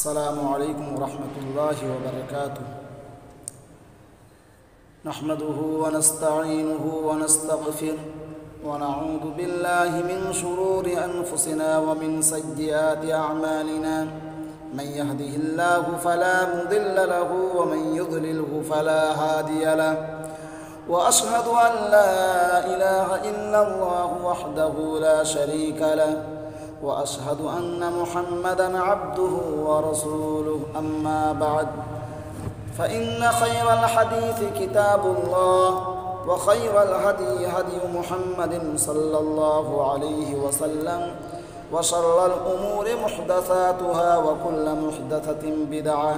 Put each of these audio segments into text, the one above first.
السلام عليكم ورحمة الله وبركاته. نحمده ونستعينه ونستغفره ونعوذ بالله من شرور أنفسنا ومن سيئات أعمالنا. من يهده الله فلا مضل له ومن يضلله فلا هادي له. وأشهد أن لا إله إلا الله وحده لا شريك له. وأشهد أن محمدًا عبده ورسوله. أما بعد، فإن خير الحديث كتاب الله، وخير الهدي هدي محمد صلى الله عليه وسلم، وشر الأمور محدثاتها، وكل محدثة بدعة،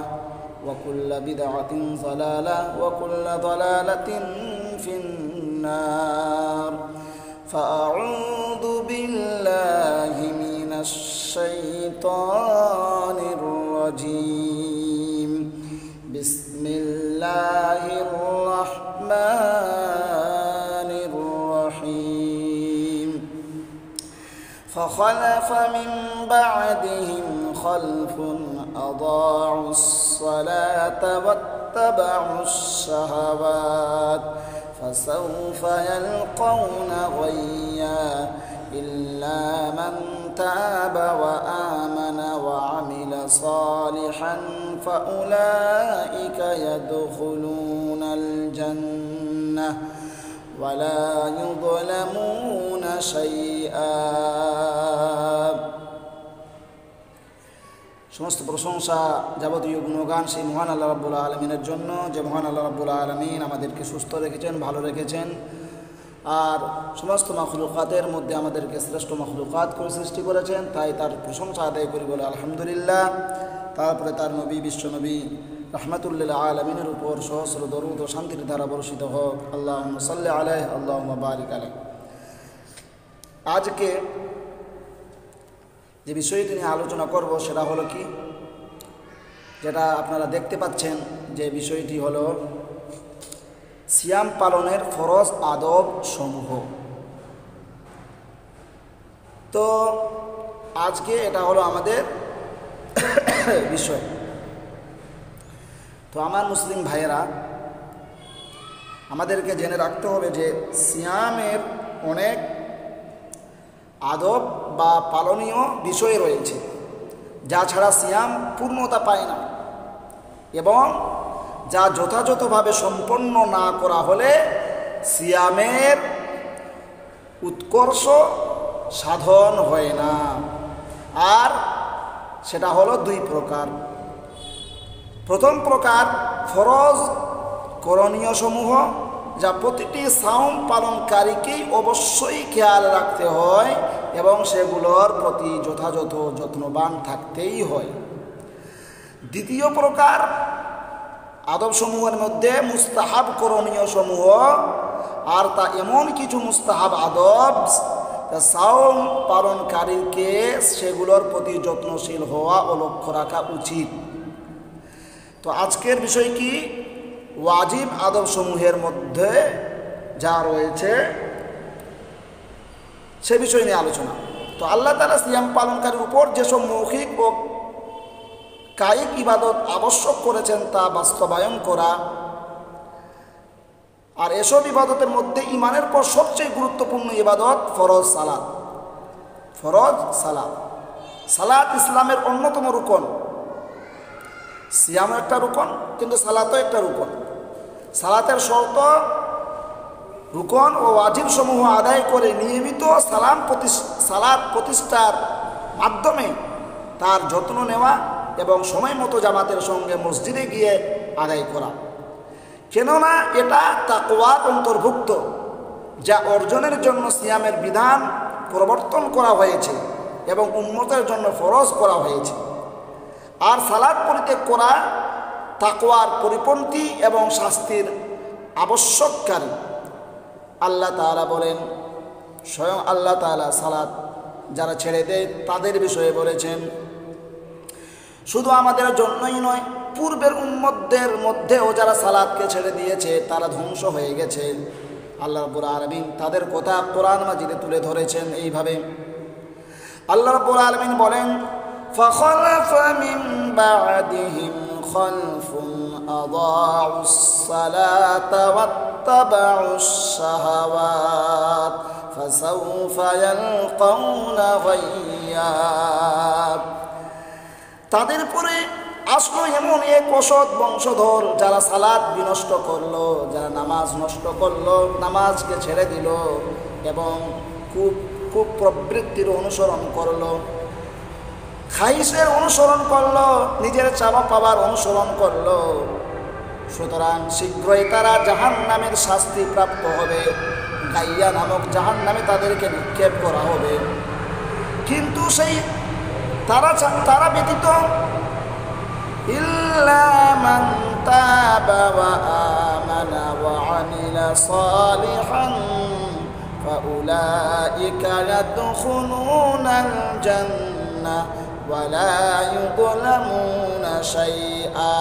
وكل بدعة ضلالة، وكل ضلالة في النار. فأعوذ بالله من الشيطان الرجيم. بسم الله الرحمن الرحيم. فخلف من بعدهم خلف أضاعوا الصلاة واتبعوا الشهوات فسوف يلقون غيا إلا من تاب وآمن وعمل صالحا فأولئك يدخلون الجنة ولا يظلمون شيئا. সমস্ত প্রশংসা যাবতীয় গুণগান সেই মহান আল্লাহ রাব্বুল আলামিনের জন্য, যে মহান আল্লাহ রাব্বুল আলামিন আমাদেরকে সুস্থ রেখেছেন, ভালো রেখেছেন, আর সমস্ত মাখলুকাতের মধ্যে আমাদেরকে শ্রেষ্ঠ মাখলুকাত করে সৃষ্টি করেছেন। তাই তার প্রশংসা আদায় করি বলে আলহামদুলিল্লাহ। তারপরে তার নবী বিশ্বনবী রাহমাতুল আলামিনের উপর সহস্র দরুদ ও শান্তির ধারা বর্ষিত হোক। আল্লাহুম্মা সাল্লি আলাইহি আল্লাহুম্মা বারিক আলাইহি। আজকে যে বিষয়টি নিয়ে আলোচনা করব সেটা হলো কি, যেটা আপনারা দেখতে পাচ্ছেন, যে বিষয়টি হলো সিয়াম পালনের ফরজ আদব সমূহ। তো আজকে এটা হলো আমাদের বিষয়। তো আমার মুসলিম ভাইয়েরা, আমাদেরকে জেনে রাখতে হবে যে সিয়ামের অনেক আদব বা পালনীয় বিষয় রয়েছে, যা ছাড়া সিয়াম পূর্ণতা পায় না, এবং যা যথাযথভাবে সম্পন্ন না করা হলে সিয়ামের উৎকর্ষ সাধন হয় না। আর সেটা হলো দুই প্রকার। প্রথম প্রকার ফরজ করণীয় সমূহ, যা প্রতিটি সাওম পালনকারীকেই অবশ্যই খেয়াল রাখতে হয় এবং সেগুলোর প্রতি যথাযথ যত্নবান থাকতেই হয়। দ্বিতীয় প্রকার আদবসমূহের মধ্যে মুস্তাহাব করণীয় সমূহ, আর তা এমন কিছু মুস্তাহাব আদব সাওম পালনকারীকে সেগুলোর প্রতি যত্নশীল হওয়া ও লক্ষ্য রাখা উচিত। তো আজকের বিষয় কি, ওয়াজিব আদব সমূহের মধ্যে যা রয়েছে সে বিষয় নিয়ে আলোচনা। তো আল্লাহ তাআলা সিয়াম পালনকারীর উপর যেসব মৌখিক ও কায়িক ইবাদত আবশ্যক করেছেন তা বাস্তবায়ন করা। আর এসব ইবাদতের মধ্যে ঈমানের পর সবচেয়ে গুরুত্বপূর্ণ ইবাদত ফরজ সালাত। ফরজ সালাত, সালাত ইসলামের অন্যতম রুকন। সিয়ামও একটা রুকন, কিন্তু সালাতও একটা রুকন। সালাতের শর্ত, রুকন ও ওয়াজিব সমূহ আদায় করে নিয়মিত সালাত প্রতিষ্ঠার মাধ্যমে তার যত্ন নেওয়া এবং সময় মতো জামাতের সঙ্গে মসজিদে গিয়ে আদায় করা। কেননা এটা তাকওয়ার অন্তর্ভুক্ত, যা অর্জনের জন্য সিয়ামের বিধান প্রবর্তন করা হয়েছে এবং উম্মতের জন্য ফরজ করা হয়েছে। আর সালাত পরিত্যাগ করা তাকওয়ার পরিপন্থী এবং শাস্তির আবশ্যককারী। আল্লাহ তাআলা বলেন, স্বয়ং আল্লাহ তাআলা সালাত যারা ছেড়ে দেয় তাদের বিষয়ে বলেছেন, শুধু আমাদের জন্যই নয়, পূর্বের উম্মতদের মধ্যেও যারা সালাতকে ছেড়ে দিয়েছে তারা ধ্বংস হয়ে গেছে। আল্লাহ রাব্বুল আলামিন তাদের কথা কোরআন মাজিদে তুলে ধরেছেন এইভাবে। আল্লাহ রাব্বুল আলামিন বলেন, فخلف من بعدهم خلف أضاعوا الصلاة واتبعوا الشهوات فسوف يلقون غيا। তাদের পরে আসলো এমন এক অসৎ বংশধর যারা সালাত বিনষ্ট করলো, যারা নামাজ নষ্ট করলো, নামাজকে ছেড়ে দিল এবং খুব খুব প্রবৃত্তির অনুসরণ করলো, খাইশের অনুসরণ করলো, নিজের চাওয়া পাওয়ার অনুসরণ করলো। সুতরাং শীঘ্রই তারা জাহান্নামের শাস্তি প্রাপ্ত হবে, গাইয়া নামক জাহান্নামে তাদেরকে নিক্ষেপ করা হবে। কিন্তু সেই তারা ব্যতীত ইল্লা মান তাবা ওয়া আমানা ওয়া আমিলা সালিহান ফাউলাইকা ইয়াদখুলুনাল জান্নাহ ওয়া লা ইউযলামুনা শাইআ।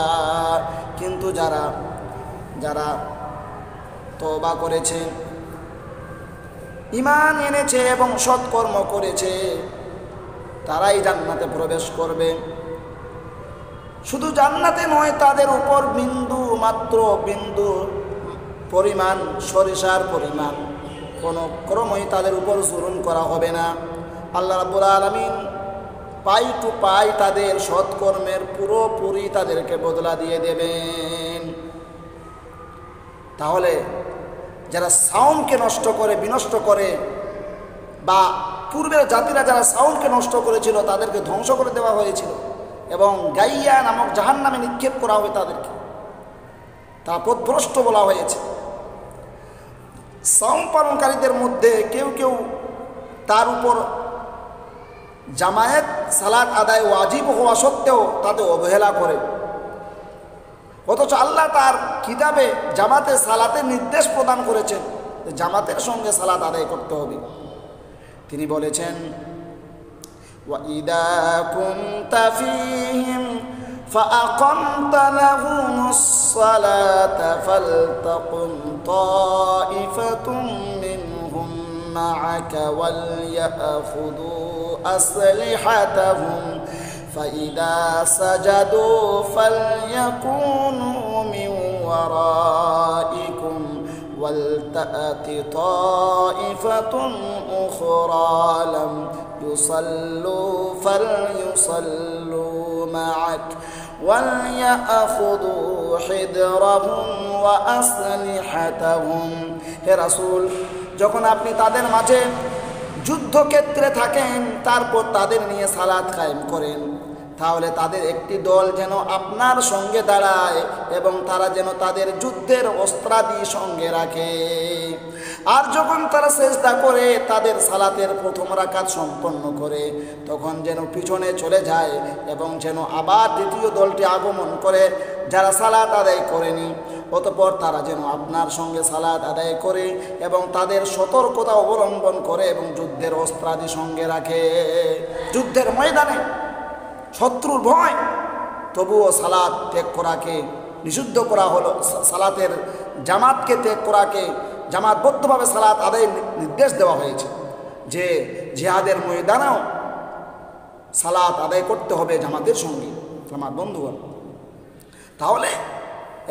কিন্তু যারা তওবা করেছে, ঈমান এনেছে এবং সৎকর্ম করেছে, তারাই জান্নাতে প্রবেশ করবে। শুধু জান্নাতে নয়, তাদের উপর বিন্দু পরিমাণ, সরিষার পরিমাণ কোনো ক্রমই তাদের উপর জুলুম করা হবে না। আল্লাহ রাব্বুল আলামিন পাই টু পাই তাদের সৎকর্মের পুরোপুরি তাদেরকে বদলা দিয়ে দেবেন। তাহলে যারা সাউন্ডকে নষ্ট করে, বিনষ্ট করে, বা পূর্বের জাতিরা যারা সাউন্ডকে নষ্ট করেছিল তাদেরকে ধ্বংস করে দেওয়া হয়েছিল এবং গাইয়া নামক জাহান্নামে নিক্ষেপ করা হবে তাদেরকে, তা পথভ্রষ্ট বলা হয়েছে। সাউন্ড পালনকারীদের মধ্যে কেউ কেউ তার উপর জামায়াত সালাত আদায় ওয়াজিব হওয়া সত্ত্বেও তাতে অবহেলা করে, অথচ আল্লাহ তার কিতাবে জামাতে সালাতের নির্দেশ প্রদান করেছেন, জামাতের সঙ্গে সালাত আদায় করতে হবে। তিনি বলেছেন, وَإِذَا كُنْتَ فِيهِمْ فَأَقَمْتَ لَهُمُ الصَّلَاةَ فَلْتَقُمْ طَائِفَةٌ مِّنْهُمْ مَعَكَ وَلْيَأْخُذُوا أَسْلِحَتَهُمْ فَإِذَا سَجَدُوا فَلْيَكُونُوا مِنْ وَرَائِكُمْ وَلْتَأْتِ طَائِفَةٌ أُخْرَى لَمْ يُصَلُّوا فَلْيُصَلُّوا مَعَكَ وَلْيَأْخُذُوا حِذْرَهُمْ وَأَسْلِحَتَهُمْ। হে রাসূল, যখন আপনি তাদের মাঝে যুদ্ধক্ষেত্রে থাকেন, তারপর তাদের নিয়ে সালাত কায়েম করেন, তাহলে তাদের একটি দল যেন আপনার সঙ্গে দাঁড়ায় এবং তারা যেন তাদের যুদ্ধের অস্ত্রাদি সঙ্গে রাখে। আর যখন তারা সেজদা করে তাদের সালাতের প্রথম রাকাত সম্পন্ন করে, তখন যেন পিছনে চলে যায় এবং যেন আবার দ্বিতীয় দলটি আগমন করে যারা সালাত আদায় করেনি, অতঃপর তারা যেন আপনার সঙ্গে সালাত আদায় করে এবং তাদের সতর্কতা অবলম্বন করে এবং যুদ্ধের অস্ত্রাদি সঙ্গে রাখে। যুদ্ধের ময়দানে শত্রুর ভয়, তবুও সালাত ত্যাগ করাকে নিষিদ্ধ করা হলো। সালাতের জামাতকে ত্যাগ করাকে, জামাতবদ্ধভাবে সালাত আদায়ের নির্দেশ দেওয়া হয়েছে যে জিহাদের ময়দানেও সালাত আদায় করতে হবে জামাতের সঙ্গে। আমার বন্ধুগণ, তাহলে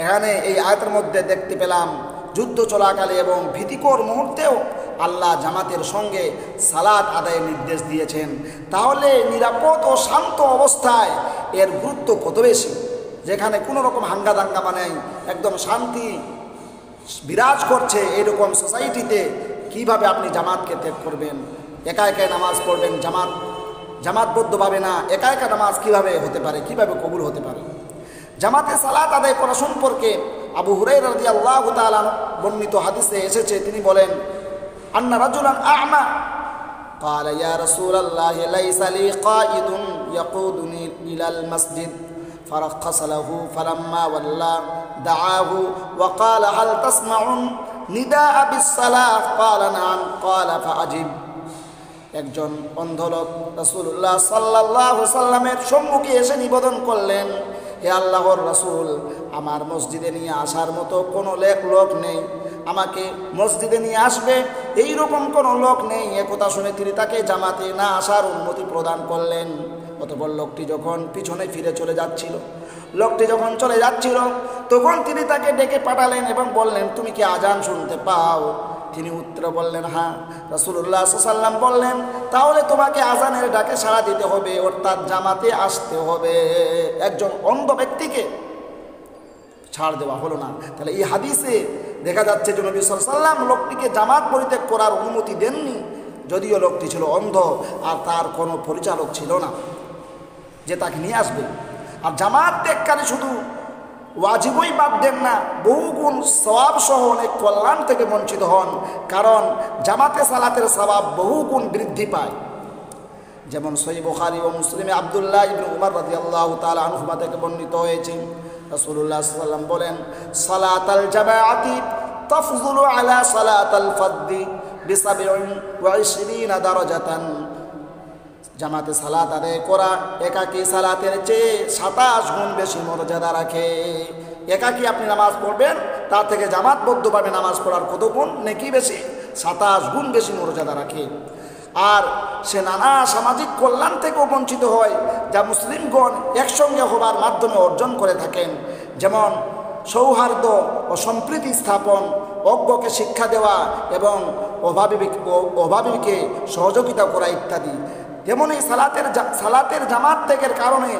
এখানে এই আয়াতের মধ্যে দেখতে পেলাম যুদ্ধ চলাকালে এবং ভীতিকর মুহূর্তেও আল্লাহ জামাতের সঙ্গে সালাত আদায়ের নির্দেশ দিয়েছেন। তাহলে নিরাপদ ও শান্ত অবস্থায় এর গুরুত্ব কত বেশি, যেখানে কোনো রকম হাঙ্গাদাঙ্গা নেই, একদম শান্তি বিরাজ করছে, এরকম সোসাইটিতে কিভাবে আপনি জামাতকে ত্যাগ করবেন? একা একাই নামাজ পড়বেন, জামাতবদ্ধভাবে না, একা একা নামাজ কিভাবে হতে পারে, কিভাবে কবুল হতে পারে? জামাতে সালাত আদায় করা সম্পর্কে আবু হুরায়রা রাদিয়াল্লাহু তাআলা বর্ণিত হাদিসে এসেছে, তিনি বলেন, আন্না রাজুলান আ'মা ক্বালা ইয়া রাসূলাল্লাহি লাইসা লি কাঈদুন ইয়াকুদুনি ইলাল মাসজিদ ফারাখাস লাহু ফালাম্মা ওয়াল্লা দাআহু ওয়া ক্বালা হাল তাসমাউন নিদাআ বিস-সালাহ ক্বালা না'আম ক্বালা ফাআজিব। একজন অন্ধ লোক রাসূলুল্লাহ সাল্লাল্লাহু আলাইহি সাল্লামের সম্মুখে এসে নিবেদন করলেন, হে আল্লাহর রাসূল, আমার মসজিদে নিয়ে আসার মতো কোনো লোক নেই, আমাকে মসজিদে নিয়ে আসবে এইরকম কোনো লোক নেই। একথা শুনে তিনি তাকে জামাতে না আসার অনুমতি প্রদান করলেন। অতঃপর লোকটি যখন পিছনে ফিরে চলে যাচ্ছিল, লোকটি যখন চলে যাচ্ছিল তখন তিনি তাকে ডেকে পাঠালেন এবং বললেন, তুমি কি আজান শুনতে পাও? তিনি উত্তরে বললেন, হ্যাঁ। রাসূলুল্লাহ সাল্লাল্লাহু আলাইহি ওয়াসাল্লাম বললেন, তাহলে তোমাকে আজানের ডাকে সাড়া দিতে হবে, অর্থাৎ জামাতে আসতে হবে। একজন অন্ধ ব্যক্তিকে ছাড় দেওয়া হলো না। তাহলে এই হাদিসে দেখা যাচ্ছে যে নবী সাল্লাল্লাহু আলাইহি ওয়াসাল্লাম লোকটিকে জামাত পরিত্যাগ করার অনুমতি দেননি, যদিও লোকটি ছিল অন্ধ আর তার কোনো পরিচালক ছিল না যে তাকে নিয়ে আসবে। আর জামাত ত্যাগকারী শুধু ওয়াজিবই বাদ দেন না, বহুগুণ সওয়াব সহ অনেক কল্যাণ থেকে বঞ্চিত হন, কারণ জামাতে সালাতের সওয়াব বহুগুণ বৃদ্ধি পায়। যেমন সহিহ বুখারী ও মুসলিমে আব্দুল্লাহ ইবনে উমর রাদিয়াল্লাহু তাআলা আনহুমা থেকে বর্ণিত হয়েছে, রাসূলুল্লাহ সাল্লাল্লাহু আলাইহি ওয়াসাল্লাম বলেন, সালাতাল জামাআতি তাফযুলু আলা সালাতাল ফাদ্দি বি27 দারাজাতান। জামাতে সালাত আদায় করা একাকী সালাতের চেয়ে 27 গুণ বেশি মর্যাদা রাখে। একাকী আপনি নামাজ পড়বেন, তার থেকে জামাতবদ্ধভাবে নামাজ পড়ার কত গুণ নেকি বেশি? 27 গুণ বেশি মর্যাদা রাখে। আর সে নানা সামাজিক কল্যাণ থেকেও বঞ্চিত হয়, যা মুসলিমগণ একসঙ্গে হবার মাধ্যমে অর্জন করে থাকেন, যেমন সৌহার্দ্য ও সম্প্রীতি স্থাপন, অজ্ঞকে শিক্ষা দেওয়া এবং অভাবীকে সহযোগিতা করা ইত্যাদি। তেমনই সালাতের জামাত ত্যাগের কারণে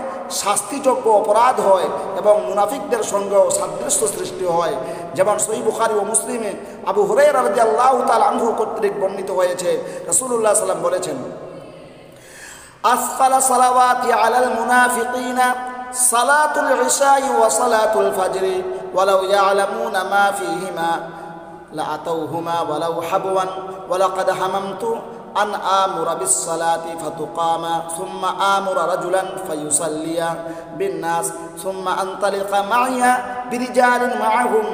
শাস্তিযোগ্য অপরাধ হয় এবং মুনাফিকদের সঙ্গেও সাদৃশ্য সৃষ্টি হয়। যেমন সহিহ বুখারী ও মুসলিমে আবু হুরায়রা রাদিয়াল্লাহু তাআলা আনহু কর্তৃক বর্ণিত হয়েছে, রাসূলুল্লাহ সাল্লাল্লাহু আলাইহি ওয়াসাল্লাম বলেছেন, আসফালা সালাওয়াতি আলাল মুনাফিকিনা সালাতুল ইশাই ওয়া সালাতুল ফাজরি ওয়ালাউ ইয়ালামুনা মা ফীহিমা লা আতাউহুমা ওয়ালাউ হাবওয়ান ওয়ালাকাদ হামামতু আন আমুরা বিস-সালাতি ফাতুকামা সুম্মা আমুরা রাজুলান ফায়ুসাল্লিয়া বিন-নাস সুম্মা আনতালিকা মাইয়া বিরিজালিন মাআহুম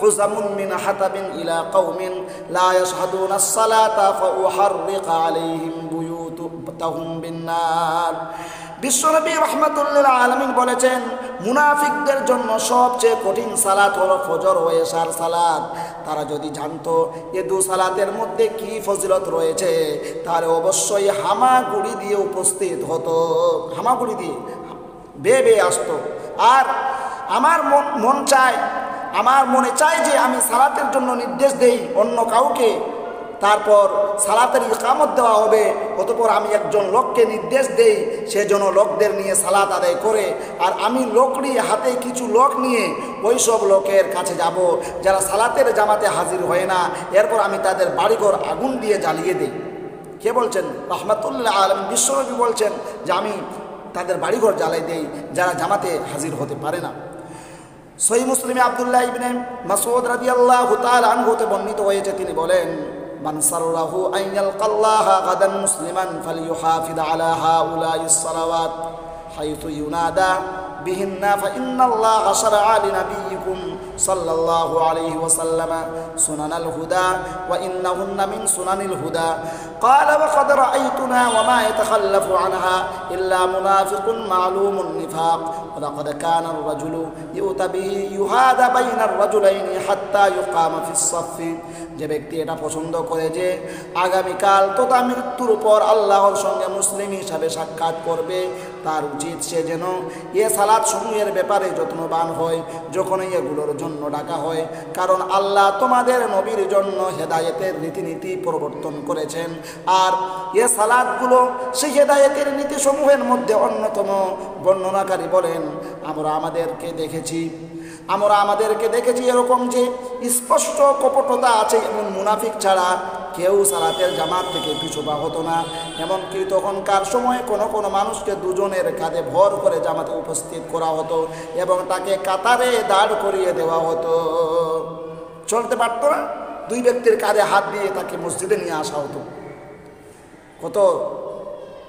হুজামুন মিন হাতাবিন ইলা কওমিন লা ইয়াশহাদুনা আস-সালাতা ফাউহাররিকা আলাইহিম বুয়ুতাহুম বিন-নার। বিশ্বনবী রাহমাতুল্লিল আলামিন বলেছেন, মুনাফিকদের জন্য সবচেয়ে কঠিন সালাত হলো ফজর ও এশার সালাত। তারা যদি জানতো এ দু সালাতের মধ্যে কি ফজিলত রয়েছে, তাহলে অবশ্যই হামাগুড়ি দিয়ে উপস্থিত হতো, হামাগুড়ি দিয়ে বেয়ে আসতো। আর আমার মনে চায় যে আমি সালাতের জন্য নির্দেশ দেই অন্য কাউকে, তারপর সালাতের ইকামত দেওয়া হবে, অতঃপর আমি একজন লোককে নির্দেশ দেই সে যেন লোকদের নিয়ে সালাত আদায় করে, আর আমি লোকরি হাতে কিছু লোক নিয়ে ওই সব লোকের কাছে যাব যারা সালাতের জামাতে হাজির হয় না, এরপর আমি তাদের বাড়িঘর আগুন দিয়ে জ্বালিয়ে দিই। কে বলছেন? রাহমাতুল্লিল আলামিন বিশ্বনবী বলছেন যে আমি তাদের বাড়িঘর জ্বালাই দেই যারা জামাতে হাজির হতে পারে না। সহিহ মুসলিমে আব্দুল্লাহ ইবনে মাসউদ রাদিয়াল্লাহু তাআলা আনহু তে বর্ণিত হয়েছে, তিনি বলেন, মান সাররাহু আন ইয়ালকাল্লাহা গাদান মুসলিমান ফালিয়ুহাফিজ আলা হাউলাইস সালাওয়াত হাইথু ইউনাদা বিহিন্না ফাইন্নাল্লাহা শারআ লিনাবিয়িকুম সাল্লাল্লাহু আলাইহি ওয়াসাল্লাম সুনানাল হুদা ওয়া ইন্নাহুন্না মিন সুনানিল হুদা ক্বালা ওয়া ক্বাদ রাআইতুনা ওয়া মা ইয়াতাখাল্লাফু আনহা ইল্লা মুনাফিকুন মা'লুমুন নিফাক ওয়া লাকাদ কানা আর-রাজুলু ইউতা বিহি ইউহাদা বাইনার রাজুলাইনি হাত্তা ইউকামা ফিস সাফফি। যে ব্যক্তি এটা পছন্দ করে যে আগামীকাল তথা মৃত্যুর পর আল্লাহর সঙ্গে মুসলিম হিসাবে সাক্ষাৎ করবে, তার উচিত সে যেন এ সালাত সমূহের ব্যাপারে যত্নবান হয় যখন এগুলোর জন্য ডাকা হয়, কারণ আল্লাহ তোমাদের নবীর জন্য হেদায়েতের রীতিনীতি প্রবর্তন করেছেন, আর এ সালাতগুলো সেই হেদায়েতের নীতিসমূহের মধ্যে অন্যতম। বর্ণনাকারী বলেন, আমরা আমাদেরকে দেখেছি এরকম যে স্পষ্ট কপটতা আছে এমন মুনাফিক ছাড়া কেউ সালাতের জামাত থেকে পিছুপা হতো না। এমনকি তখনকার সময়ে কোনো মানুষকে দুজনের কাঁধে ভর করে জামাতে উপস্থিত করা হতো এবং তাকে কাতারে দাঁড় করিয়ে দেওয়া হতো। চলতে পারতো না, দুই ব্যক্তির কাঁধে হাত দিয়ে তাকে মসজিদে নিয়ে আসা হতো। কত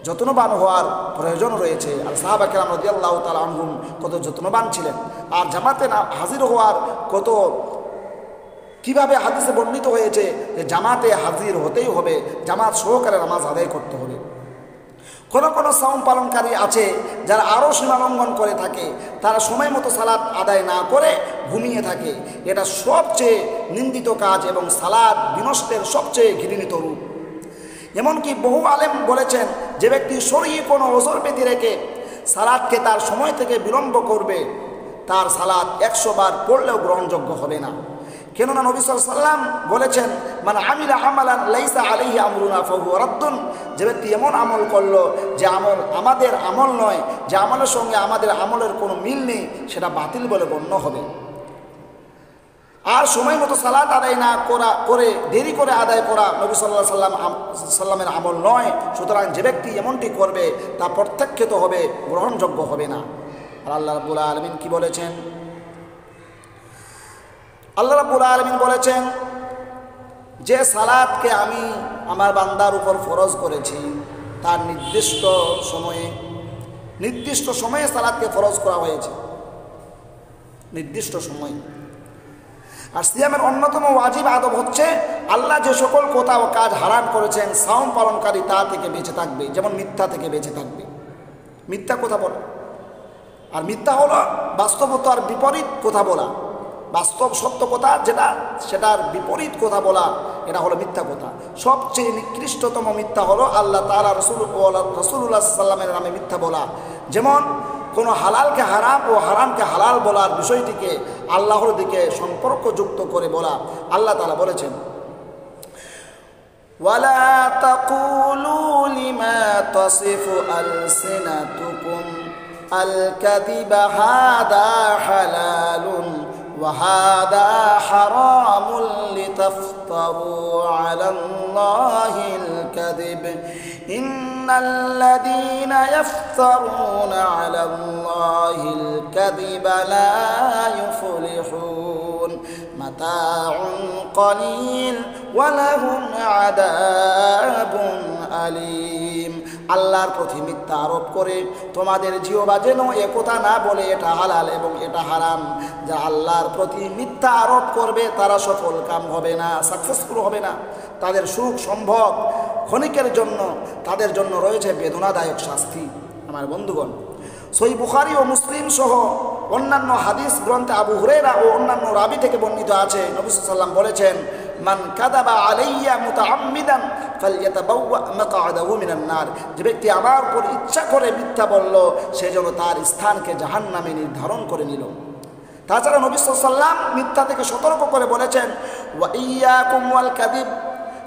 যত্নবান হওয়ার প্রয়োজন রয়েছে। আর সাহাবা কেরাম রাদিয়াল্লাহু তাআলা আনহুম কত যত্নবান ছিলেন। আর জামাতে হাজির হওয়ার কত কিভাবে হাদিসে বর্ণিত হয়েছে যে জামাতে হাজির হতেই হবে, জামাত সহকারে নামাজ আদায় করতে হবে। কোন সাওম পালনকারী আছে যারা আরও সীমালঙ্ঘন করে থাকে, তারা সময় মতো সালাত আদায় না করে ঘুমিয়ে থাকে। এটা সবচেয়ে নিন্দিত কাজ এবং সালাত বিনষ্টের সবচেয়ে ঘৃণিত রূপ। এমনকি বহু আলেম বলেছেন যে ব্যক্তি শরঈ কোনো ওজর বেঁধে রেখে সালাতকে তার সময় থেকে বিলম্ব করবে, তার সালাত 100 বার পড়লেও গ্রহণযোগ্য হবে না। কেননা নবী সাল্লাল্লাহু আলাইহি ওয়াসাল্লাম বলেছেন, মান আমিলা আমালান লাইসা আলাইহি আমরুনা ফাহুয়া রাদ্দুন, যে ব্যক্তি এমন আমল করলো যে আমল আমাদের আমল নয়, যে আমলের সঙ্গে আমাদের আমলের কোনো মিল নেই, সেটা বাতিল বলে গণ্য হবে। আর সময় মতো সালাত আদায় না করে দেরি করে আদায় করা নবী সাল্লাল্লাহু আলাইহি সাল্লামের আমল নয়। সুতরাং যে ব্যক্তি এমনটি করবে তা প্রত্যাখ্যাত হবে, গ্রহণযোগ্য হবে না। আর আল্লাহ রাব্বুল আলামিন কি বলেছেন? আল্লাহ রাব্বুল আলামিন বলেছেন যে সালাতকে আমি আমার বান্দার উপর ফরজ করেছি, তার নির্দিষ্ট সময়ে সালাতকে ফরজ করা হয়েছে, নির্দিষ্ট সময়। আর সিয়ামের অন্যতম ওয়াজিব আদব হচ্ছে আল্লাহ যে সকল কথা ও কাজ হারাম করেছেন সাওম পালনকারী তা থেকে বেঁচে থাকবে। যেমন মিথ্যা থেকে বেঁচে থাকবে, মিথ্যা কথা বলা। আর মিথ্যা হলো বাস্তবতার বিপরীত কথা বলা, বাস্তব সত্য কথা যেটা সেটার বিপরীত কথা বলা, এটা হলো মিথ্যা কথা। সবচেয়ে নিকৃষ্টতম মিথ্যা হলো আল্লাহ তাআলা রাসূলুল্লাহ সাল্লামের নামে মিথ্যা বলা। যেমন কোনো হালালকে হারাম ও হারামকে হালাল বলার বিষয়টিকে আল্লাহর দিকে সম্পর্কযুক্ত করে বলা। আল্লাহ তাআলা বলেছেন, ওয়ালা তাকুলু লিমা তাসিফু আলসিনাতুকুম আল কাযিবা হাদা হালালুন ওয়া হাদা হারামুন লিতাফতারু আলাল্লাহিল কাযিব ইন্নাল্লাযীনা ইফতারুনা আলাল্লাহিল কাযিবা লা ইউফলিহুন মাতাউন কলিল ওয়া লাহুম আযাবুন আলীম। আল্লাহর প্রতি মিথ্যা আরোপ করে তোমাদের জিহ্বা যেন একথা না বলে এটা হালাল এবং এটা হারাম। যা আল্লাহর প্রতি মিথ্যা আরোপ করবে তারা সফল কাম হবে না, সাকসেসফুল হবে না। তাদের সুখ সম্ভব ক্ষণিকের জন্য, তাদের জন্য রয়েছে বেদনাদায়ক শাস্তি। আমার বন্ধুগণ, সহিহ বুখারী ও মুসলিম সহ অন্যান্য হাদিস গ্রন্থে আবু হুরায়রা ও অন্যান্য রাবী থেকে বর্ণিত আছে, নবী সাল্লাল্লাহু আলাইহি ওয়াসাল্লাম বলেছেন, মান কাযাবা আলাইয়া মুতাআম্মিদান ফালইয়াতাবাওয়া মাকআদাহু মিনান নার, যে ব্যক্তি আমার উপর ইচ্ছা করে মিথ্যা বলল সে যেন তার স্থানকে জাহান্নামে নির্ধারণ করে নিল। তাছাড়া নবী সাল্লাল্লাহু আলাইহি ওয়াসাল্লাম মিথ্যা থেকে সতর্ক করে বলেছেন, ওয়া ইয়্যাকুম ওয়াল কাযিব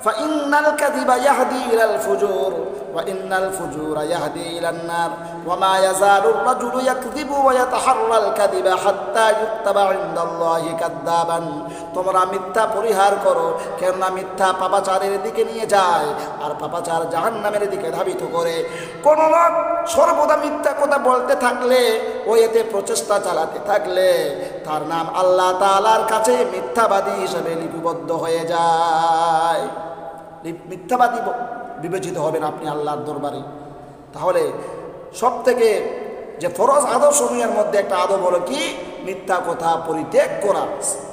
ফাইন্নাল কাযিবা ইয়াহদি ইলাল ফুজুর ওয়া ইন্নাল ফুজুরা ইয়াহদি ইলান নার ওয়া মা ইয়াযালুর রাজুলু ইয়াকযিবু ওয়া ইয়াতাহাররাল কাযিবা হাত্তা ইউক্তাবা ইনদাল্লাহি কাযযাবান। তোমরা মিথ্যা পরিহার করো, কেননা মিথ্যা পাপাচারের দিকে নিয়ে যায় আর পাপাচার জাহান্নামের দিকে ধাবিত করে। কোন লোক সর্বদা মিথ্যা কথা বলতে থাকলে ও এতে প্রচেষ্টা চালাতে থাকলে তার নাম আল্লাহ তাআলার কাছে মিথ্যাবাদী হিসেবে লিপিবদ্ধ হয়ে যায়। মিথ্যাবাদী বিবেচিত হবেন আপনি আল্লাহর দরবারে। তাহলে সব থেকে যে ফরজ আদবসমূহের মধ্যে একটা আদব হলো কি? মিথ্যা কথা পরিত্যাগ করা।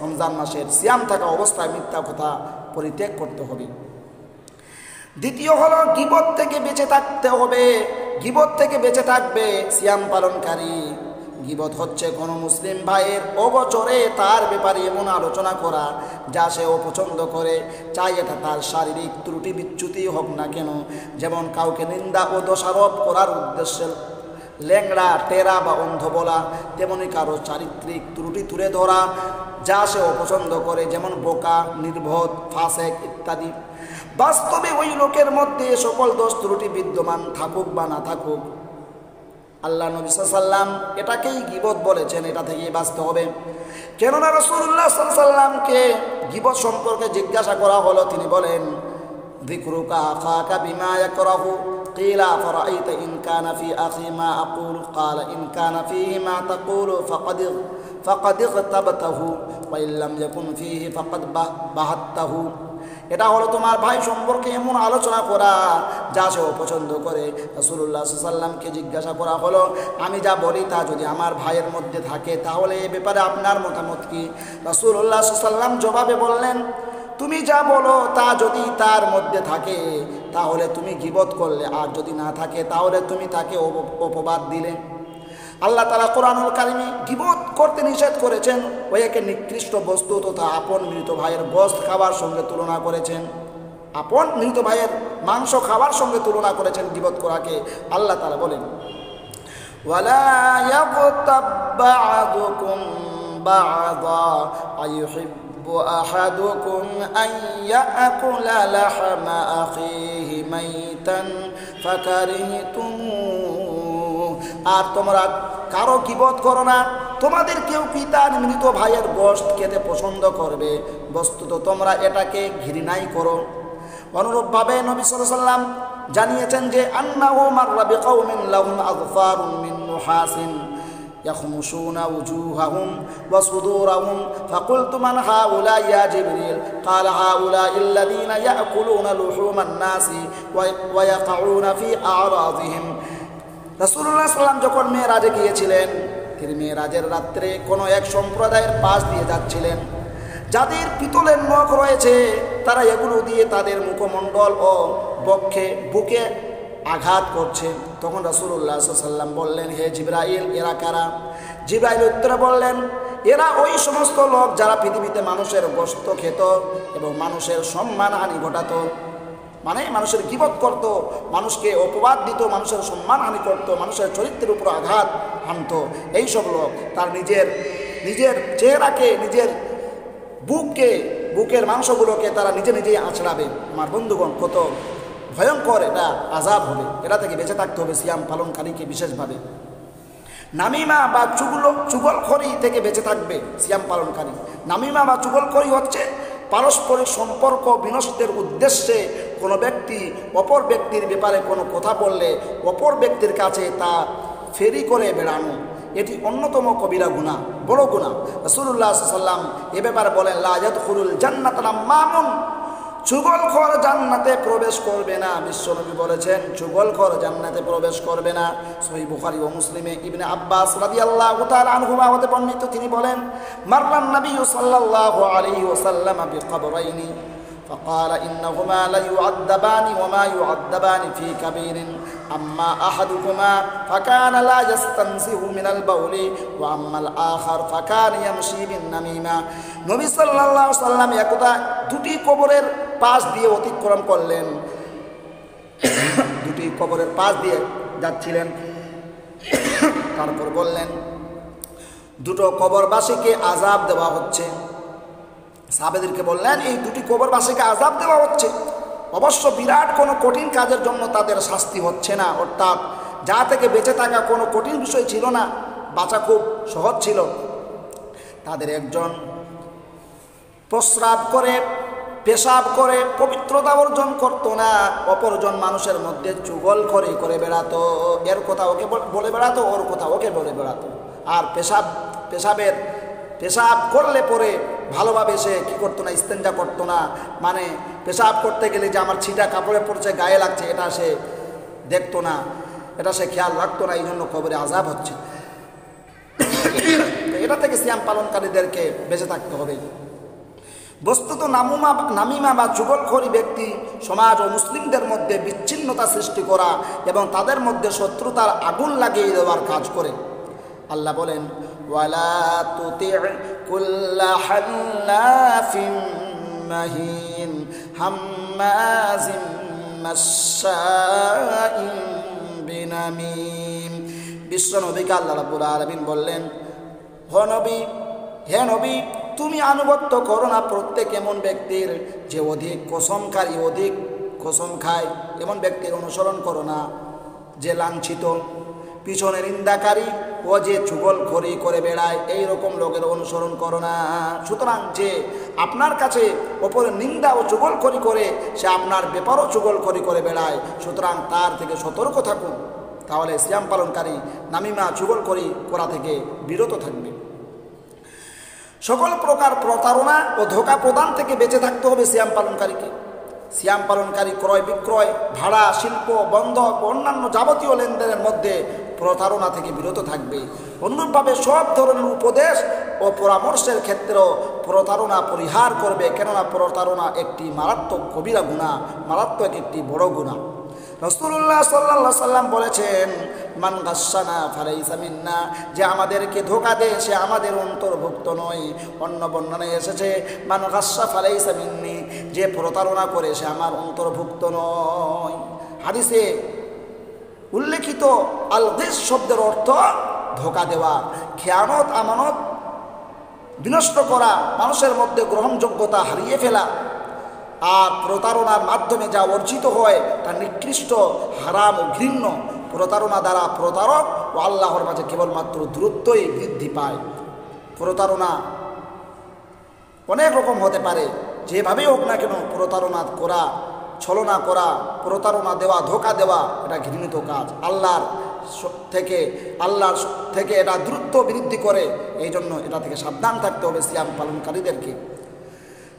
রমজান মাসের সিয়াম থাকা অবস্থায় মিথ্যা কথা পরিত্যাগ করতে হবে। দ্বিতীয় হলো গীবত থেকে বেঁচে থাকতে হবে। গীবত থেকে বেঁচে থাকবে সিয়াম পালনকারী। গীবত হচ্ছে কোনো মুসলিম ভাইয়ের অগোচরে তার ব্যাপারে এমন আলোচনা করা যা সে অপছন্দ করে, চাই এটা তার শারীরিক ত্রুটি বিচ্যুতি হোক না কেন। যেমন কাউকে নিন্দা ও দোষারোপ করার উদ্দেশ্যে ল্যাংড়া, টেরা বা অন্ধ বলা, তেমনি কারো চারিত্রিক ত্রুটি তুলে ধরা যা সে অপছন্দ করে, যেমন বোকা, নির্বোধ, ফাসেক ইত্যাদি। বাস্তবে ওই লোকের মধ্যে সকল দোষ ত্রুটি বিদ্যমান থাকুক বা না থাকুক, আল্লাহ নবী সাল্লাল্লাহু আলাইহি ওয়াসাল্লাম এটাকেই গীবত বলেছেন। এটা থেকেই বাঁচতে হবে। কেননা রাসূলুল্লাহ সাল্লাল্লাহু আলাইহি ওয়াসাল্লামকে গীবত সম্পর্কে জিজ্ঞাসা করা হলো, তিনি বলেন, যিকরুকা আখাকা বিমা ইয়াকরাহু কিলা ফারাআইতা ইন কানা ফি আখি মা আকুলু ক্বালা ইন কানা ফীহি মা তাকুলু ফাকাদ ইগতাবতাহু ওয়া ইন লাম ইয়াকুন ফীহি ফাকাদ বাহাত্তাহু। এটা হলো তোমার ভাই সম্পর্কে এমন আলোচনা করা যা সে অপছন্দ করে। রাসূলুল্লাহ সাল্লাল্লাহু আলাইহি ওয়াসাল্লামকে জিজ্ঞাসা করা হলো, আমি যা বলি তা যদি আমার ভাইয়ের মধ্যে থাকে তাহলে এ ব্যাপারে আপনার মতামত কি? রাসূলুল্লাহ সাল্লাল্লাহু আলাইহি ওয়াসাল্লাম জবাবে বললেন, তুমি যা বলো তা যদি তার মধ্যে থাকে তাহলে তুমি গীবত করলে, আর যদি না থাকে তাহলে তুমি তাকে অপবাদ দিলে। আল্লাহ তাআলা কোরআনুল কারিমে গীবত করতে নিষেধ করেছেন ও একে নিকৃষ্ট বস্তু তথা আপন মৃত ভাইয়ের গোশত খাবার সঙ্গে তুলনা করেছেন। আপন মৃত ভাইয়ের মাংস খাওয়ার সঙ্গে তুলনা করেছেন গীবত করাকে। আল্লাহ তাআলা বলেন, ওয়ালা ইয়াগতাব বা'দুকুম বা'দা আইয়ুহিব্বু আহাদুকুম আন ইয়াকুলা লাহমা আখিহি মাইতান ফাকারিহতুমুহু। আর তোমরা কারো গীবত করো না, তোমাদের কেউ কি তার মৃত ভাইয়ের গোশত খেতে পছন্দ করবে? বস্তুত তোমরা এটাকে ঘৃণাই করো। অনুরূপভাবে নবী সাল্লাল্লাহু আলাইহি ওয়াসাল্লাম জানিয়েছেন যে আন্নাহু মাররা বিকাউমিন লাহুম আযফারুন মিন নুহাসিন ইয়াখমুশুনা উজুহাহুম ওয়া সুদুরাহুম ফাকুলতু মান হাউলা ইয়া জিবরিল ক্বালা হাউলা আল্লাযীনা ইয়াকুলুনা লুহুমান নাসি ওয়া ইয়াকাউনা ফি আ'রাযিহিম। রাসূলুল্লাহ সাল্লাল্লাহু আলাইহি ওয়াসাল্লাম যখন মেরাজে গিয়েছিলেন, তিনি মেরাজের রাত্রে কোনো এক সম্প্রদায়ের পাশ দিয়ে যাচ্ছিলেন যাদের পিতলের নখ রয়েছে, তারা এগুলো দিয়ে তাদের মুখমণ্ডল ও বুকে আঘাত করছে। তখন রাসূলুল্লাহ সাল্লাল্লাহু আলাইহি ওয়াসাল্লাম বললেন, হে জিবরাইল, এরা কারা? জিবরাইল উত্তরে বললেন, এরা ওই সমস্ত লোক যারা পৃথিবীতে মানুষের গোশত খেত এবং মানুষের সম্মানহানি ঘটাতো, মানে মানুষের গীবত করত, মানুষকে অপবাদ দিত, মানুষের সম্মানহানি করত, মানুষের চরিত্রের উপর আঘাত হানত। এইসব লোক তার নিজের চেহারাকে, নিজের বুকের মাংসগুলোকে তারা নিজে নিজেই আঁচড়াবে। আমার বন্ধুগণ, কত ভয়ঙ্কর এটা আযাব হবে। এটা থেকে বেঁচে থাকতে হবে সিয়াম পালনকারীকে বিশেষভাবে। নামিমা বা চুগলখড়ি থেকে বেঁচে থাকবে সিয়াম পালনকারী। নামিমা বা চুগলখড়ি হচ্ছে পারস্পরিক সম্পর্ক বিনষ্টের উদ্দেশ্যে কোনো ব্যক্তি অপর ব্যক্তির ব্যাপারে কোনো কথা বললে অপর ব্যক্তির কাছে তা ফেরি করে বেড়ানো। এটি অন্যতম কবিরা গুনাহ, বড় গুনাহ। রাসূলুল্লাহ সাল্লাল্লাহু আলাইহি ওয়াসাল্লাম এ ব্যাপারে বলেন, লা ইয়াদখুলুল জান্নাতা নাম্মামুন, চুগলখোর জান্নাতে প্রবেশ করবে না। বিশ্বনবী বলেছেন চুগলখোর জান্নাতে প্রবেশ করবে না। সহিহ বুখারী ও মুসলিমে ইবনে আব্বাস রাদিয়াল্লাহু তাআলা আনহুমা হতে বর্ণিত, তিনি বলেন, মাররান নবী সাল্লাল্লাহু আলাইহি ওয়াসাল্লাম বিকবরাইনি فقال إنهما ليعذبان وما يعذبان في كبير أما أحدهما فكان لا يستنزه من البول وأما الآخر فكان يمشي بالنميمة। নবী সাল্লাল্লাহু আলাইহি ওয়াসাল্লাম একদা দুটি কবরের পাশ দিয়ে অতিক্রম করলেন, দুটি কবরের পাশ দিয়ে যাচ্ছিলেন। তারপর বললেন, দুটো কবরবাসীকে আযাব দেওয়া হচ্ছে। সাহাবাদেরকে বললেন, এই দুটি কবরবাসীকে আযাব দেওয়া হচ্ছে, অবশ্য বিরাট কোনো কঠিন কাজের জন্য তাদের শাস্তি হচ্ছে না। অর্থাৎ যা থেকে বেঁচে থাকা কোনো কঠিন বিষয় ছিল না, বাঁচা খুব সহজ ছিল। তাদের একজন প্রস্রাব করে, পেশাব করে পবিত্রতা অর্জন করতো না, অপরজন মানুষের মধ্যে চুগলখড়ি করে বেড়াতো। এর কথা ওকে বলে বেড়াতো, ওর কথা ওকে বলে বেড়াতো। আর পেশাব করলে পরে ভালোভাবে সে কী করতো না, ইস্তেঞ্জা করতো না। মানে পেশাব করতে গেলে যে আমার ছিটা কাপড়ে পড়ছে, গায়ে লাগছে, এটা সে দেখতো না, এটা সে খেয়াল রাখতো না। এই জন্য কবরে আযাব হচ্ছে। এটা থেকে সিয়াম পালনকারীদেরকে বেঁচে থাকতে হবে। বস্তুত নামিমা বা চুগলখড়ি ব্যক্তি সমাজ ও মুসলিমদের মধ্যে বিচ্ছিন্নতা সৃষ্টি করা এবং তাদের মধ্যে শত্রুতার আগুন লাগিয়ে দেওয়ার কাজ করে। আল্লাহ বলেন, ওয়ালা তুতি' কুল্লা হাল্লাফিন মাহিন হাম্মাজিম মাশশাইন বিনামিম। বিশ্বনবীকে আল্লাহ রাব্বুল আলামিন বললেন, হে নবী, তুমি আনুগত্য করো না প্রত্যেক এমন ব্যক্তির যে অধিক কসম খায়, এমন ব্যক্তির অনুসরণ করো না যে লাঞ্ছিত, পিছনে নিন্দাকারী ও যে চুগলখড়ি করে বেড়ায়, এই রকম লোকের অনুসরণ করো না। সুতরাং যে আপনার কাছে ওপরে নিন্দা ও চুগলখড়ি করে, সে আপনার ব্যাপারও চুগলখড়ি করে বেড়ায়, সুতরাং তার থেকে সতর্ক থাকুন। তাহলে সিয়াম পালনকারী নামিমা চুগলখড়ি করা থেকে বিরত থাকবে। সকল প্রকার প্রতারণা ও ধোঁকা প্রদান থেকে বেঁচে থাকতে হবে সিয়াম পালনকারীকে। সিয়াম পালনকারী ক্রয় বিক্রয়, ভাড়া, শিল্প, বন্ধক ও অন্যান্য যাবতীয় লেনদেনের মধ্যে প্রতারণা থেকে বিরত থাকবে। অনুরূপভাবে সব ধরনের উপদেশ ও পরামর্শের ক্ষেত্রেও প্রতারণা পরিহার করবে, কেননা প্রতারণা একটি মারাত্মক কবিরা গুনাহ, মারাত্মক একটি বড় গুনাহ। রাসূলুল্লাহ সাল্লাল্লাহু আলাইহি সাল্লাম বলেছেন, মান গাশশানা ফালাইসা মিন্না, যে আমাদেরকে ধোঁকা দেয় সে আমাদের অন্তর্ভুক্ত নয়। অন্য বর্ণনায় এসেছে মান গাশশা ফালাইসা মিন্নি, যে প্রতারণা করে সে আমার অন্তর্ভুক্ত নয়। হাদিসে উল্লেখিত আল গিশ শব্দের অর্থ ধোঁকা দেওয়া, খেয়ানত, আমানত বিনষ্ট করা, মানুষের মধ্যে গ্রহণযোগ্যতা হারিয়ে ফেলা। আর প্রতারণার মাধ্যমে যা অর্জিত হয় তা নিকৃষ্ট, হারাম ও ঘৃণ্য। প্রতারণা দ্বারা প্রতারক ও আল্লাহর মাঝে কেবলমাত্র দূরত্বই বৃদ্ধি পায়। প্রতারণা অনেক রকম হতে পারে, যেভাবেই হোক না কেন প্রতারণা করা, ছলনা করা, প্রতারণা দেওয়া, ধোঁকা দেওয়া এটা ঘৃণিত কাজ। আল্লাহর থেকে এটা দ্রুত বৃদ্ধি করে। এই জন্য এটা থেকে সাবধান থাকতে হবে সিয়াম পালনকারীদেরকে।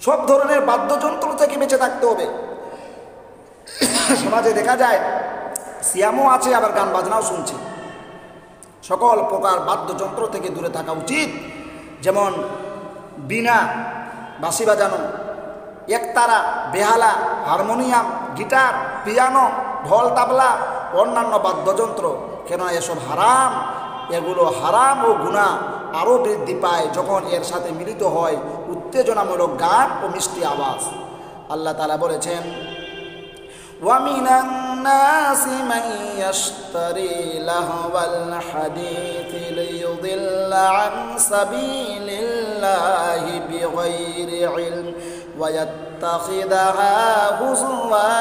সব ধরনের বাদ্যযন্ত্র থেকে বেঁচে থাকতে হবে। সমাজে দেখা যায় সিয়ামও আছে, আবার গান বাজনাও শুনছে। সকল প্রকার বাদ্যযন্ত্র থেকে দূরে থাকা উচিত। যেমন বীণা, বাঁশি বাজানো, একতারা, বেহালা, হারমোনিয়াম, গিটার, পিয়ানো, ঢোল, তাবলা, অন্যান্য বাদ্যযন্ত্র। কেন এসব হারাম। এগুলো হারাম ও গুনাহ আরও বৃদ্ধি পায় যখন এর সাথে মিলিত হয় উত্তেজনামূলক গান ও মিষ্টি আওয়াজ। আল্লাহ তাআলা বলেছেন, وَمِنَ النَّاسِ مَن يَشْتَرِي لَهْوَ الْحَدِيثِ لِيُضِلَّ عَن سَبِيلِ اللَّهِ بِغَيْرِ عِلْمٍ وَيَتَّخِذَهَا هُزُوًا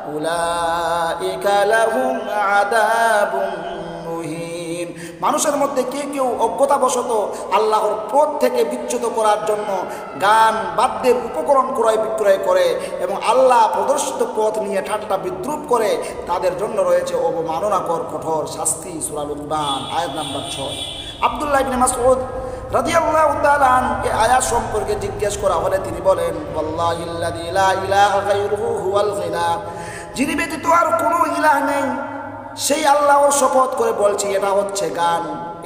أُولَئِكَ لَهُمْ عَذَابٌ মুহিন। মানুষের মধ্যে কেউ অজ্ঞতাবশত আল্লাহর পথ থেকে বিচ্যুত করার জন্য গান বাদ্যের উপকরণ ক্রয় বিক্রয় করে এবং আল্লাহ প্রদর্শিত পথ নিয়ে ঠাট্টা বিদ্রুপ করে, তাদের জন্য রয়েছে অবমাননাকর কঠোর শাস্তি। সূরা লুকমান আয়াত নাম্বার 6। আব্দুল্লাহ ইবনে মাসউদ রাদিয়াল্লাহু তাআলা এই আয়াত সম্পর্কে জিজ্ঞেস করা হলে তিনি বলেন, ওয়াল্লাহিল্লাযী লা ইলাহা গায়রুহু হুয়াল গিনা, যিনি ব্যতীত আর কোনো ইলাহ নেই সেই আল্লাহর শপথ করে বলছি, এটা হচ্ছে গান।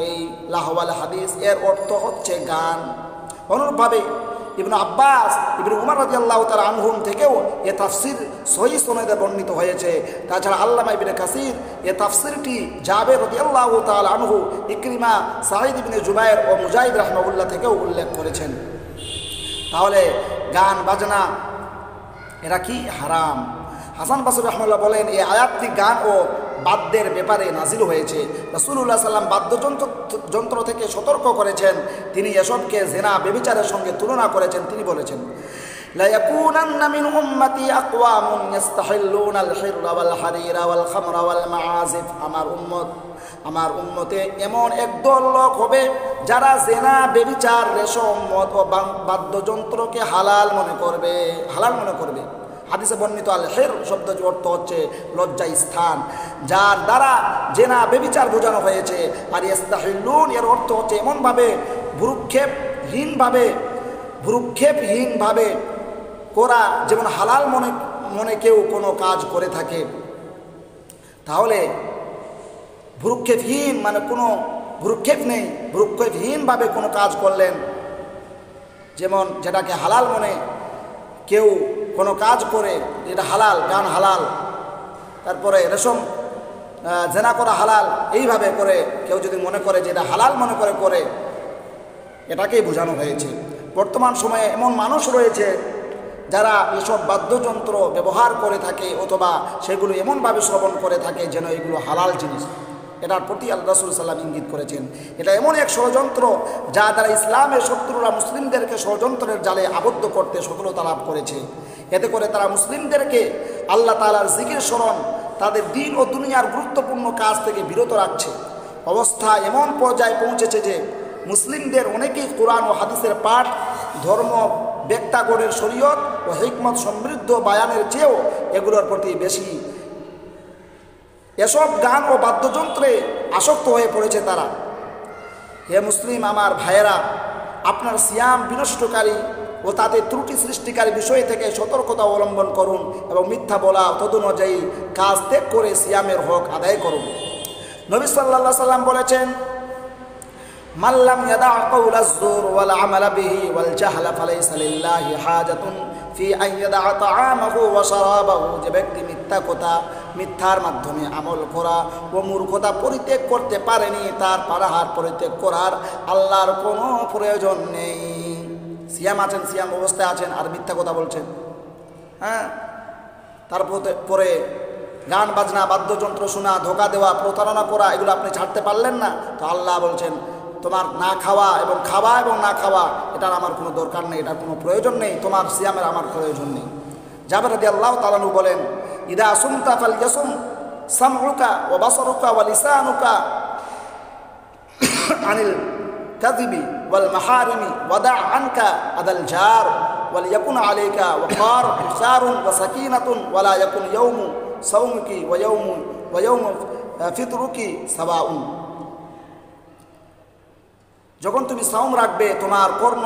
এই লাহওয়াল হাদিস এর অর্থ হচ্ছে গান। অনুরূপভাবে ইবনে আব্বাস, ইবনে উমর রাদিয়াল্লাহু তাআলা আনহুম থেকেও এ তাফসীর সহিহ সনদে বর্ণিত হয়েছে। তাছাড়া আল্লামা ইবনে কাসির এ তাফসীরটি জাবের রাদিয়াল্লাহু তাআলা আনহু, ইকরিমা, সাঈদ ইবনে জুবায়ের ও মুজাহিদ রাহমাহুল্লাহ থেকেও উল্লেখ করেছেন। তাহলে গান বাজনা এরা কি হারাম। হাসান বসরি রাহমাহুল্লাহ বলেন, এই আয়াতটি গান ও বাদ্যের ব্যাপারে নাজিল হয়েছে। রাসূলুল্লাহ সাল্লাম বাদ্যযন্ত্র থেকে সতর্ক করেছেন। তিনি এসবকে জিনা, ব্যভিচারের সঙ্গে তুলনা করেছেন। তিনি বলেছেন, লা ইয়াকুনান্না মিন উম্মতি আকওয়ামুন ইস্তাহিল্লুনাল হিররা ওয়াল হারিরা ওয়াল খামরা ওয়াল মাআজিফ। আমার উম্মতে এমন একদল লোক হবে যারা জিনা, ব্যভিচার, রেশম, মদ ও বাদ্যযন্ত্রকে হালাল মনে করবে। হাদিসে বর্ণিত আল হির শব্দের অর্থ হচ্ছে লজ্জা স্থান, যার দ্বারা জেনা, ব্যভিচার বোঝানো হয়েছে। আর ইস্তাহিল্লুন এর অর্থ হচ্ছে এমনভাবে ভ্রুক্ষেপহীনভাবে করা, যেমন হালাল মনে কেউ কোনো কাজ করে থাকে। তাহলে ভ্রুক্ষেপহীন মানে কোনো ভ্রুক্ষেপ নেই, ভ্রুক্ষেপহীনভাবে কোনো কাজ করলেন, যেমন যেটাকে হালাল মনে কেউ কোনো কাজ করে, এটা হালাল, গান হালাল, তারপরে রেশম জেনা করা হালাল, এইভাবে করে কেউ যদি মনে করে যে এটা হালাল মনে করে এটাকেই বোঝানো হয়েছে। বর্তমান সময়ে এমন মানুষ রয়েছে যারা এসব বাদ্যযন্ত্র ব্যবহার করে থাকে অথবা সেগুলো এমনভাবে শ্রবণ করে থাকে যেন এগুলো হালাল জিনিস। এটার প্রতি আল্লাহ রাসূল সাল্লাল্লাহু আলাইহি ওয়াসাল্লাম ইঙ্গিত করেছেন। এটা এমন এক ষড়যন্ত্র যা দ্বারা ইসলামের শত্রুরা মুসলিমদেরকে ষড়যন্ত্রের জালে আবদ্ধ করতে সফলতা লাভ করেছে। এতে করে তারা মুসলিমদেরকে আল্লাহ তাআলার জিকির স্মরণ, তাদের দিন ও দুনিয়ার গুরুত্বপূর্ণ কাজ থেকে বিরত রাখছে। অবস্থা এমন পর্যায়ে পৌঁছেছে যে মুসলিমদের অনেকেই কোরআন ও হাদিসের পাঠ, ধর্ম ব্যক্তাগণের শরীয়ত ও হিকমত সমৃদ্ধ বায়ানের চেয়েও এগুলোর প্রতি বেশি এসব গান ও বাদ্যযন্ত্রে আসক্ত হয়ে পড়েছে তারা। হে মুসলিম আমার ভাইয়েরা, আপনার সিয়াম বিনষ্টকারী ও তাতে ত্রুটি সৃষ্টিকারী বিষয় থেকে সতর্কতা অবলম্বন করুন এবং মিথ্যা বলা তদনুযায়ী কাজ ত্যাগ করে সিয়ামের হক আদায় করুন। নবী সাল্লাল্লাহু আলাইহি ওয়াসাল্লাম বলেছেন, মাল্লাম ইয়াদা কাওলাজ যুর ওয়াল আমালা বিহি ওয়াল জাহলা ফালাইসা লিল্লাহি হাজাতুন ফি আন ইয়াদা তাআমাহু ওয়া শারাবাহু। যে ব্যক্তি মিথ্যা কথা, মিথ্যার মাধ্যমে আমল করা ও মূর্খতা পরিত্যাগ করতে পারেনি, তার পারাহার পরিত্যাগ করার আল্লাহর কোনো প্রয়োজন নেই। সিয়াম আছেন, সিয়াম অবস্থায় আছেন আর মিথ্যা কথা বলছেন। হ্যাঁ, তারপরে গান বাজনা, বাদ্যযন্ত্র শোনা, ধোকা দেওয়া, প্রতারণা করা, এগুলো আপনি ছাড়তে পারলেন না। তো আল্লাহ বলছেন তোমার না খাওয়া এবং খাওয়া এবং না খাওয়া এটার আমার কোনো দরকার নেই, এটার কোনো প্রয়োজন নেই, তোমার সিয়ামের আমার প্রয়োজন নেই। জাবের রাদিয়াল্লাহু তাআলা আনহু বলেন, ইদা সুমতা ফালইয়াসুম সামউকা ওয়া বাসারুকা ওয়া লিসানুকা আনিল কাযিবি ওয়াল মাহারিমি ওয়াদা আনকা আদাল জার ওয়াল ইয়াকুন আলাইকা ওয়াকার ইফসারুন ওয়া সাকিনাতুন ওয়া লা ইয়াকুন ইয়াউমু সাওমুকি ওয়া ইয়াউমু ফিতরুকি সাওয়াউন। যখন তুমি সাওম রাখবে, তোমার কর্ণ,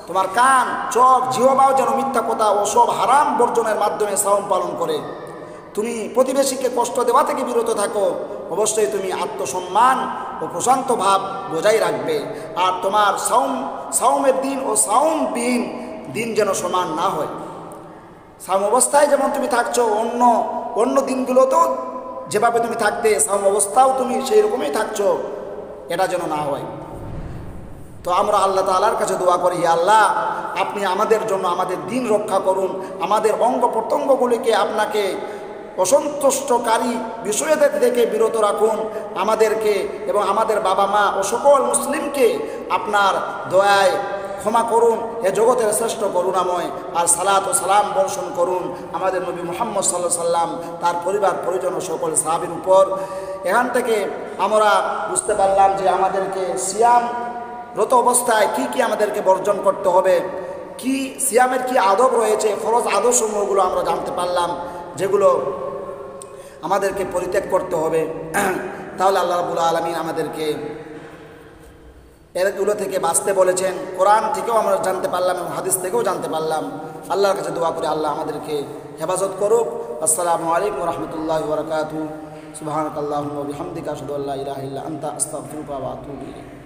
তোমার কান, চোখ, জিহ্বাও যেন মিথ্যা কথা ও সব হারাম বর্জনের মাধ্যমে সাওম পালন করে। তুমি প্রতিবেশীকে কষ্ট দেওয়া থেকে বিরত থাকো। অবশ্যই তুমি আত্মসম্মান ও প্রশান্ত ভাব বজায় রাখবে। আর তোমার সাওমের দিন ও সাওমবিহীন দিন যেন সমান না হয়। সাওম অবস্থায় যেমন তুমি থাকছো, অন্য দিনগুলোতেও যেভাবে তুমি থাকতে, সাওম অবস্থাও তুমি সেই রকমই থাকছো, এটা যেন না হয়। তো আমরা আল্লাহ তাআলার কাছে দোয়া করি, আল্লাহ আপনি আমাদের জন্য আমাদের দিন রক্ষা করুন, আমাদের অঙ্গ প্রত্যঙ্গগুলিকে আপনাকে অসন্তুষ্টকারী বিষয়দের থেকে বিরত রাখুন, আমাদেরকে এবং আমাদের বাবা মা ও সকল মুসলিমকে আপনার দয়ায় ক্ষমা করুন। এ জগতের শ্রেষ্ঠ করুণাময় আর সালাত ও সালাম বর্ষণ করুন আমাদের নবী মুহাম্মদ সাল্লাল্লাহু আলাইহি সাল্লাম, তার পরিবার পরিজন ও সকল সাহাবীর উপর। এখান থেকে আমরা বুঝতে পারলাম যে আমাদেরকে সিয়ামরত অবস্থায় কি কি আমাদেরকে বর্জন করতে হবে, কি সিয়ামের কি আদব রয়েছে, ফরজ আদবসমূহগুলো আমরা জানতে পারলাম, যেগুলো আমাদেরকে পরিত্যাগ করতে হবে। তাহলে আল্লাহ রাব্বুল আলামিন আমাদেরকে এগুলো থেকে বাঁচতে বলেছেন। কোরআন থেকেও আমরা জানতে পারলাম এবং হাদিস থেকেও জানতে পারলাম। আল্লাহর কাছে দোয়া করে আল্লাহ আমাদেরকে হেফাজত করুক। আসসালামু আলাইকুম ওয়া রাহমাতুল্লাহি ওয়া বারাকাতুহু। সুবহানাকাল্লাহুম্মা ওয়া বিহামদিকা আশহাদু আল্লা ইলাহা ইল্লা আনতা আস্তাগফিরুকা ওয়া আতুবু ইলাইক।